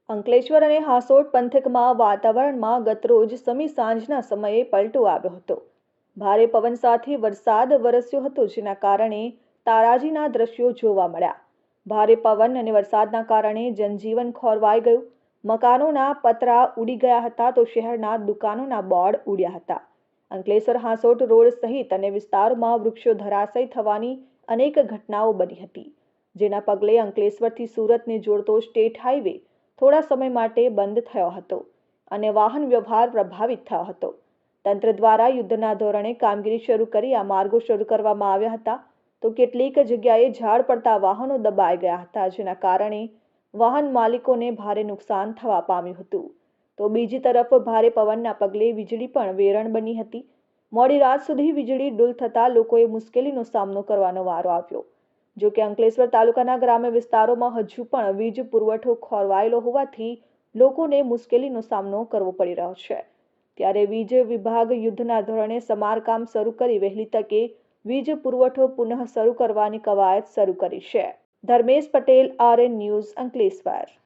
અંકલેશ્વર અને હાસોટ પંથકમાં વાતાવરણમાં ગતરોજ સમી સાંજના સમયે પલટો આવ્યો હતો. ભારે પવન સાથે વરસાદ વરસ્યો હતો, જેના કારણે તારાજીના દ્રશ્યો જોવા મળ્યા. ભારે પવન અને વરસાદના કારણે જનજીવન ખોરવાઈ ગયું. મકાનોના પતરા ઉડી ગયા હતા તો શહેરના દુકાનોના બોર્ડ ઉડ્યા હતા. અંકલેશ્વર હાસોટ રોડ સહિત અન્ય વિસ્તારોમાં વૃક્ષો ધરાશયી થવાની અનેક ઘટનાઓ બની હતી, જેના પગલે અંકલેશ્વરથી સુરતને જોડતો સ્ટેટ હાઈવે થોડા સમય માટે બંધ થયો હતો અને વાહન વ્યવહાર પ્રભાવિત થયો હતો. તંત્ર દ્વારા યુદ્ધના ધોરણે કામગીરી શરૂ કરી આ માર્ગો શરૂ કરવામાં આવ્યા હતા, તો કેટલીક જગ્યાએ ઝાડ પડતા વાહનો દબાઈ ગયા હતા, જેના કારણે વાહન માલિકોને ભારે નુકસાન થવા પામ્યું હતું. તો બીજી તરફ ભારે પવનના પગલે વીજળી પણ વેરણ બની હતી. મોડી રાત સુધી વીજળી ડૂલ થતાં લોકોએ મુશ્કેલીનો સામનો કરવાનો વારો આવ્યો. જો કે અંકલેશ્વર તાલુકાના ગ્રામ્ય વિસ્તારોમાં હજુ પણ વીજ પુરવઠો ખોરવાયેલો હોવાથી લોકોને મુશ્કેલીનો સામનો કરવો પડી રહ્યો છે. ત્યારે વીજ વિભાગ યુદ્ધના ધોરણે સમારકામ શરૂ કરી વહેલી તકે વીજ પુરવઠો પુનઃ શરૂ કરવાની કવાયત શરૂ કરી છે. Dharmesh Patel, RN news, Ankleshwar.